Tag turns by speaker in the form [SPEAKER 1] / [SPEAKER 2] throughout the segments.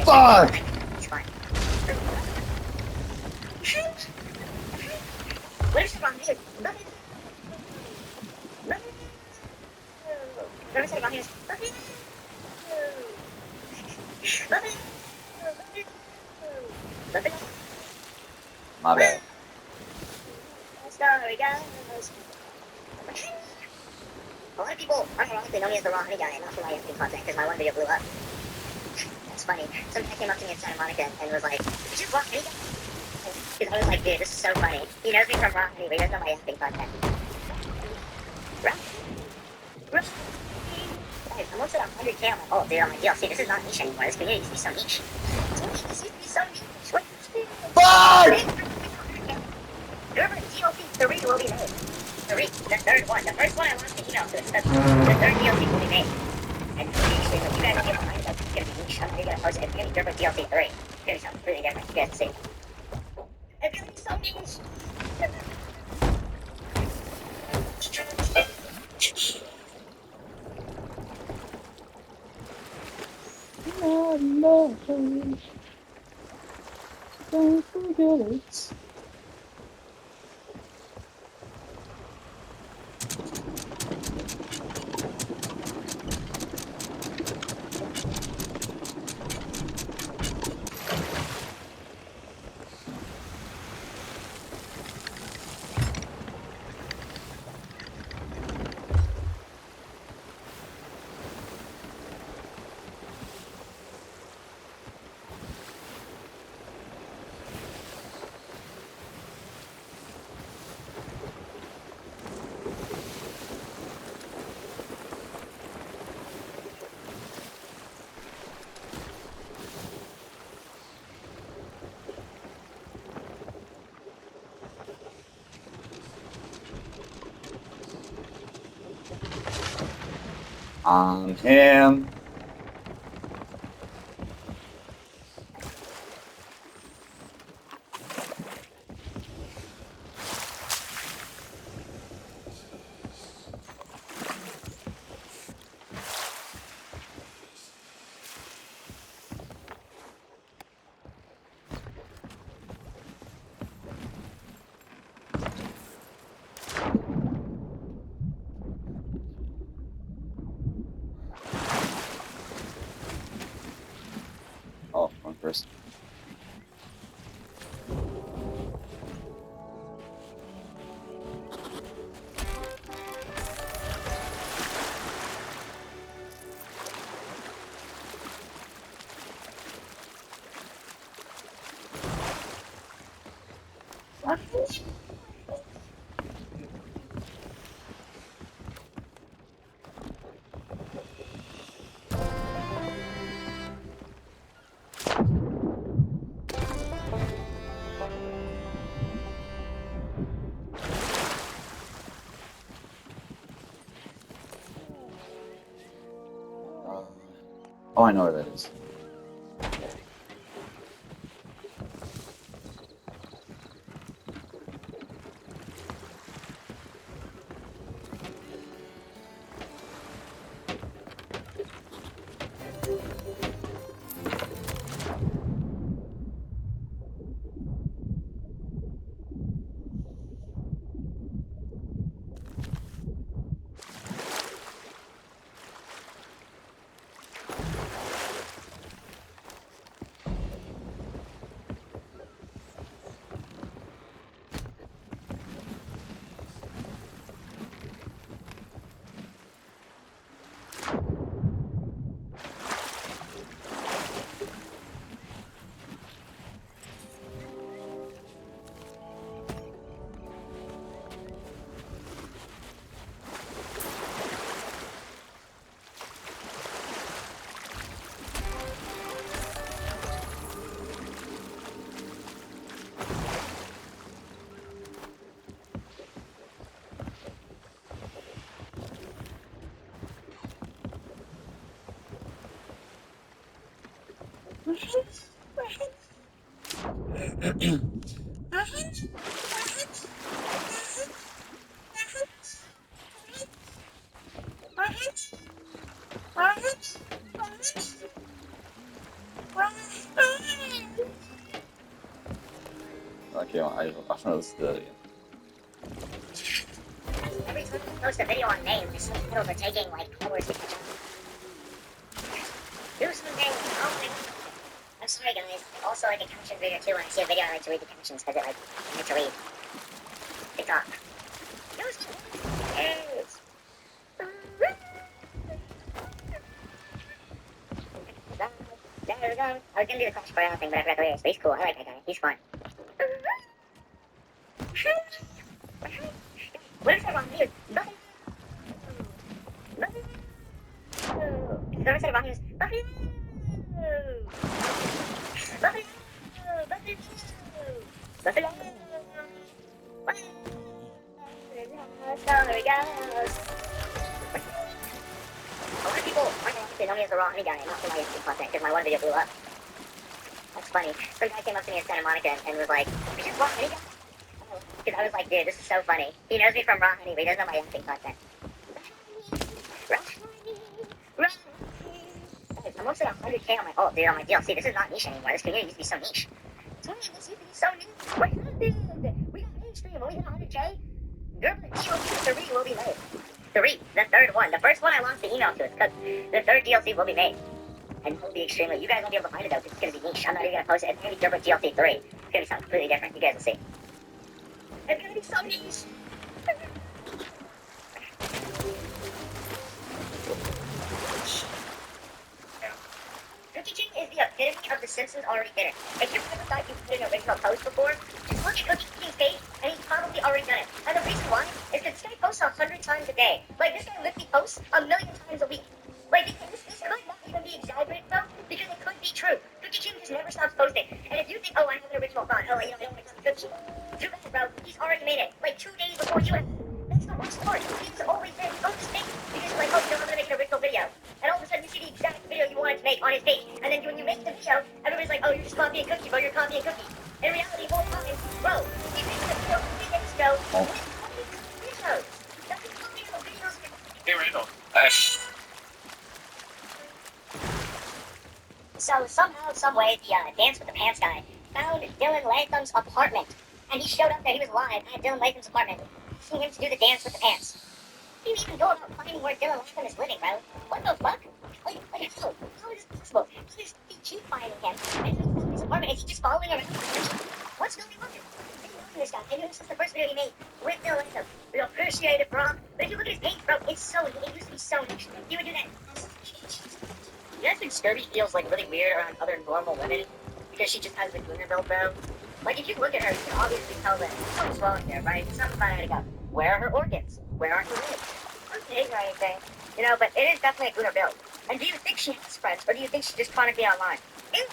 [SPEAKER 1] Fuck!
[SPEAKER 2] Where's the wrong music? Where's the wrong music?
[SPEAKER 1] My bad.
[SPEAKER 2] Story goes. A lot of people unironically know me as the Raw Honey Guy and not for my FP content because my one video blew up. That's funny. Some guy came up to me in Santa Monica and was like, "Did you Raw Honey Guy?" Because I was like, "Dude, this is so funny." He knows me from Raw Honey, but he doesn't know my FP content. Guys, I'm almost at 100K on my ult, dude, on my DLC. This is not niche anymore. This community used to be so niche. This used to be so niche. What?
[SPEAKER 1] Fuck!
[SPEAKER 2] Remember, DLC 3 will be made. The third one. The first one I launched an email to. The third DLC will be made. And you guys are behind it. It's gonna be niche. I'm gonna post it. It's gonna be Derby DLC 3. It's gonna be something completely different. You guys will see. It's gonna be so niche.
[SPEAKER 1] Don't forget it. On him. Oh, one person. Oh, I know where that is. Okay, I should listen to that again.
[SPEAKER 2] Every time I post a video on May, my subtitles are taking like hours to catch up. Do something. Oh my god. I'm sorry, guys. Also, like a caption reader too. When I see a video, I like to read the captions because I like to read. TikTok. Use yes. There we go. I was gonna do the Clash Royale thing, but I forgot the lyrics. But he's cool. I like that guy. He's fun. What is that wrong here? Nothing. Nothing. Whoever said it wrong, he was Buffalo. Buffalo. Buffalo. Buffalo. There he goes. A lot of people aren't gonna say know me as the Raw Honey guy, not for my YouTube content, because my one video blew up. That's funny. Some guy came up to me in Santa Monica and was like, "Are you Raw Honey guy?" Because I was like, dude, this is so funny. He knows me from Raw Honey, but he doesn't know my acting content. Raw Honey. Raw Honey. I'm almost at 100K on my ult, dude, on my DLC. This is not niche anymore. This community used to be so niche. This used to be so niche. What happened? We got mainstream. When we hit 100K, Gerber DLC 3 will be made. 3, the third one. The first one I lost the email to. It's because the third DLC will be made. And it will be extremely. You guys won't be able to find it though, because it's going to be niche. I'm not even going to post it. It's going to be Gerber DLC 3. It's going to be something completely different. You guys will see. It's going to be so niche. Cookie King is the epitome of the Simpsons already did it. If you ever thought you did an original post before, just look at Cookie King's page, and he's probably already done it. And the reason why is because this guy posts 100 times a day. Like, this guy literally posts 1 million times a week. Like, this could not even be exaggerated, though, because it could be true. Cookie King just never stops posting. And if you think, oh, I have an original thought, oh, I don't want to Cookie, too bad, bro. He's already made it. Like, 2 days before you have. That's the worst part. He's always there. He's on his page. Because you're like, oh, I'm going to make an original video. And all of a sudden, you see the exact video you wanted to make on his page. And then when you make the video, everybody's like, oh, you're just copying Cookie, bro. You're copying Cookie. In reality, the whole time, bro, he made the video 3 days ago with videos. That's the videos.
[SPEAKER 1] Hey, Randall.
[SPEAKER 2] So somehow, someway, the Dance with the Pants guy found Dylan Latham's apartment. And he showed up there. He was live at Dylan Latham's apartment, asking him to do the dance with the pants. He didn't even go about finding where Dylan Latham is living, bro. What the fuck? Like how is this possible? How is he keep finding him? And he found his apartment. Is he just following around? What's going on? I didn't know this guy. I knew this was the first video he made with Dylan Latham. We appreciate it, bro. But if you look at his page, bro, it used to be so niche. He would do that. You guys think Scurvy feels like really weird around other normal women because she just has the glitter build, bro? Like, if you look at her, you can obviously tell that something's wrong here, right? Something's not how to go. Where are her organs? Where are her legs? I'm not saying or anything, you know, but it is definitely a glitter build. And do you think she has friends, or do you think she's just chronically online? And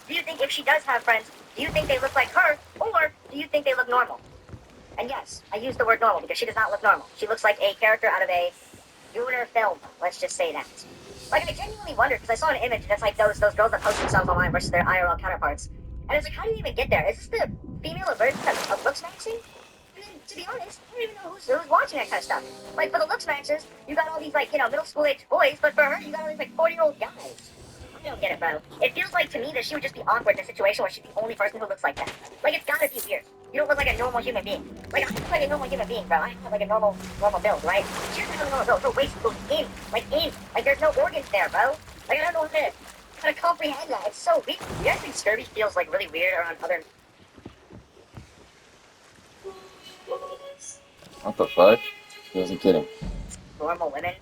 [SPEAKER 2] do you think if she does have friends, do you think they look like her, or do you think they look normal? And yes, I use the word normal because she does not look normal. She looks like a character out of a Gooner film, let's just say that. Like, I genuinely wondered, because I saw an image that's like those girls that post themselves online versus their IRL counterparts. And it's like, how do you even get there? Is this the female version of looks matching? I mean, to be honest, I don't even know who's watching that kind of stuff. Like, for the looks matches, you got all these, like, you know, middle school age boys, but for her, you got all these, like, 40-year-old guys. I don't get it, bro. It feels like to me that she would just be awkward in a situation where she's the only person who looks like that. Like, it's gotta be weird. You don't look like a normal human being. Like, I look like a normal human being, bro. I have like a normal build, right? She doesn't have a normal build. Her waist goes in. Like, there's no organs there, bro. Like, I don't know how to comprehend that. It's so weird. You guys think Scurvy feels, like, really weird around other...
[SPEAKER 1] What the fuck? He wasn't kidding.
[SPEAKER 2] normal women?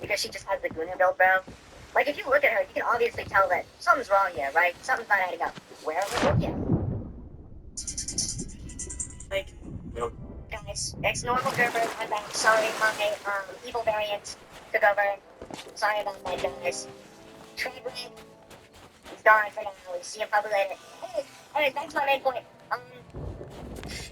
[SPEAKER 2] Because she just has the Gunnar build, bro? Like, if you look at her, you can obviously tell that something's wrong here, right? Something's not adding up. Where are the organs? Like,
[SPEAKER 1] Yep.
[SPEAKER 2] guys, ex-normal Gerber, I'm back. Sorry, my evil variant took over. Sorry about that, guys. Treadway, he's gone for now. We'll see him probably later. Anyways, back to my main point.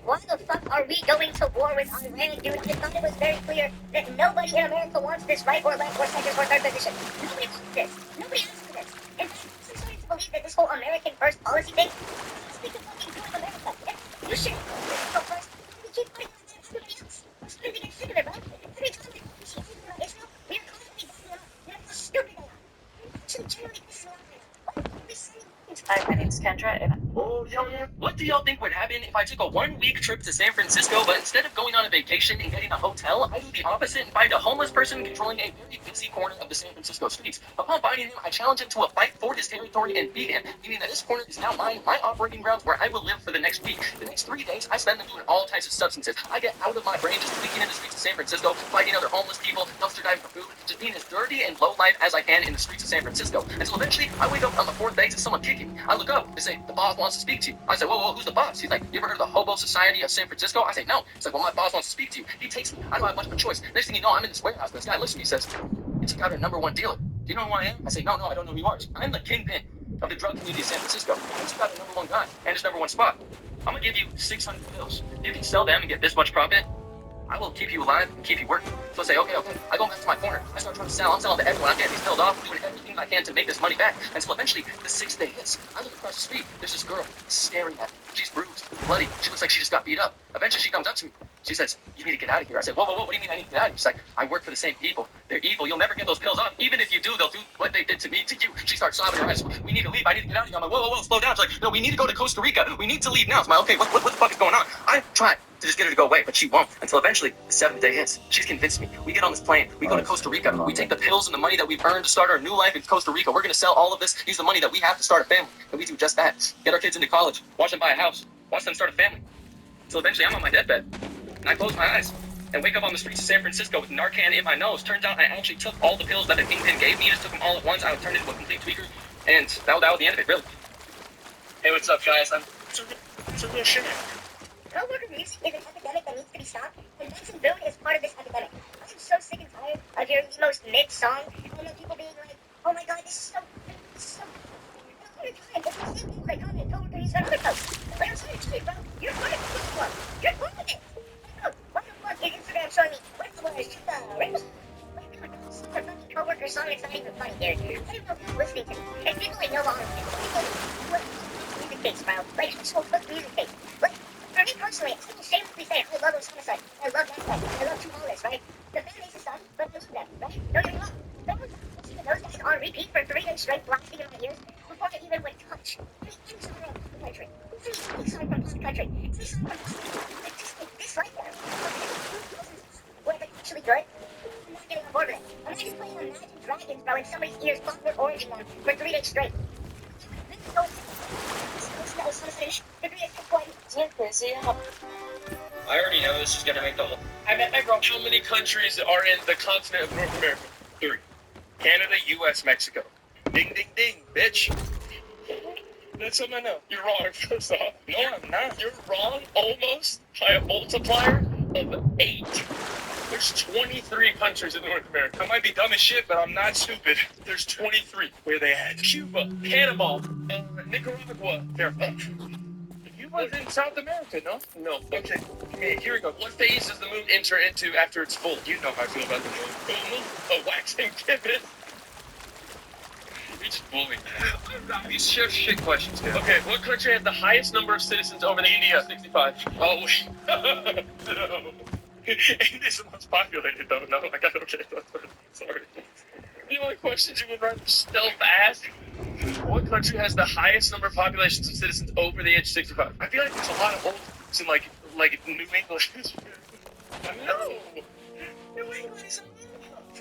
[SPEAKER 2] Why the fuck are we going to war with Iran, dude? I thought it was very clear that nobody in America wants this right or left or second or third position. Nobody wants this. Nobody asked for this. In fact, I'm starting to believe that this whole American first policy thing is the fucking good of America. Yeah, you should go first. We keep putting on everybody else. I'm starting to get sick of it, bro. Every time we see Israel, we are constantly backing them up. You know how stupid they are. Actually,
[SPEAKER 3] Hi, my name's Kendra, and
[SPEAKER 4] Oh, yeah. What do y'all think would happen if I took a 1-week trip to San Francisco, but instead of going on a vacation and getting a hotel, I do the opposite and find a homeless person controlling a very busy corner of the San Francisco streets. Upon finding him, I challenge him to a fight for his territory and beat him, meaning that this corner is now mine, my operating grounds where I will live for the next week. The next 3 days, I spend them doing all types of substances. I get out of my brain just leaking in the streets of San Francisco, fighting other homeless people, dumpster diving for food, just being as dirty and low life as I can in the streets of San Francisco. Until eventually, I wake up on the 4th day to someone kicking me. I look up, they say, the boss wants to speak to you. I say, whoa, who's the boss? He's like, you ever heard of the Hobo Society of San Francisco? I say, no. He's like, well, my boss wants to speak to you. He takes me. I don't have much of a choice. Next thing you know, I'm in this warehouse. This guy looks at me and says, you took out our #1 dealer. Do you know who I am? I say, no, I don't know who you are. I'm the kingpin of the drug community of San Francisco. I took out the #1 guy and his #1 spot. I'm gonna give you 600 pills. You can sell them and get this much profit. I will keep you alive and keep you working. So I say, okay. I go back to my corner. I start trying to sell. I'm selling to everyone. I'm getting these pills off. I'm doing everything I can to make this money back. Until eventually, the 6th day hits. I look across the street. There's this girl staring at me. She's bruised, bloody. She looks like she just got beat up. Eventually, she comes up to me. She says, you need to get out of here. I said, whoa, what do you mean I need to get out of here? She's like, I work for the same people. They're evil. You'll never get those pills off. Even if you do, they'll do what they did to me, to you. She starts sobbing her eyes. We need to leave. I need to get out of here. I'm like, whoa, slow down. She's like, no, we need to go to Costa Rica. We need to leave now. So I'm like, okay, what the fuck is going on? I tried to just get her to go away, but she won't. Until eventually, the 7th day hits. She's convinced me. We get on this plane. We go to Costa Rica. We take the pills and the money that we've earned to start our new life in Costa Rica. We're going to sell all of this, use the money that we have to start a family. And we do just that. Get our kids into college. Watch them buy a house. Watch them start a family. Until eventually, I'm on my deathbed. And I close my eyes and wake up on the streets of San Francisco with Narcan in my nose. Turns out I actually took all the pills that the kingpin gave me. Just took them all at once. I turned into a complete tweaker. And that was the end of it, really. Hey, what's up, guys? It's a real shit.
[SPEAKER 2] Co-worker music is an epidemic that needs to be stopped, and Benson Boone is part of this epidemic. I'm so sick and tired of hearing the most mid song, and then people being like, oh my god, this is so... It's the same people that comment co-worker music on other posts. Like, I'm sorry, dude, bro, you're part of this club. You're part of it. Bro, what the fuck is Instagram showing me? Where's the rainbow? Super fucking co-worker song, it's not even funny, dude. I don't even know who's listening to me. And people like no longer people music tapes, bro. Like, so fuck music tapes. Like, for me personally, I can shamelessly say I love those homicide. I love that guy. I love Two Ballers, right? The fan base is done, but I love them, right? Don't get me wrong. There was listening to those guys on repeat for 3 days straight, blasting in my ears before I even went touch. Any song from the country. Any song from the country. Any song from the just dislike them. Were they actually good? I'm not getting on board with it. I'm not just playing Imagine Dragons, bro, in somebody's ears, Clockwork Orange on for 3 days straight.
[SPEAKER 4] I already know this is gonna make the whole. I met my girl. How many countries are in the continent of North America? 3. Canada, U.S., Mexico. Ding, ding, ding, bitch. That's something I know. You're wrong, first off. No, I'm not. You're wrong almost by a multiplier of 8. There's 23 countries in North America. I might be dumb as shit, but I'm not stupid. There's 23. Where they at? Cuba, Panama, Nicaragua. They're up. You was in South America, no? No. Okay. Here we go. What phase does the moon enter into after it's full? You know how I feel about the moon. Full moon, a waxing pivot. You just bullied. These shit questions, man. Okay, what country has the highest number of citizens over the India? 65. Oh, no. India's the most populated, though. No, I got okay. Sorry. The only questions you would rather stealth ask. What country has the highest number of populations of citizens over the age of 65? I feel like there's a lot of old folks in like New England. No. New England is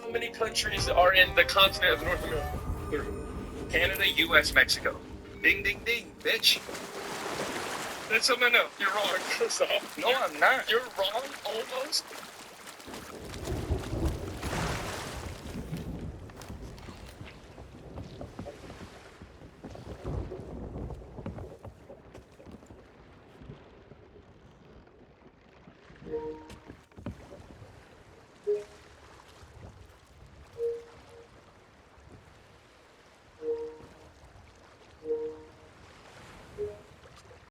[SPEAKER 4] how many countries are in the continent of North America? 3. Canada, U.S., Mexico. Ding, ding, ding, bitch. That's something I know. You're wrong, first off. No, I'm not. You're wrong almost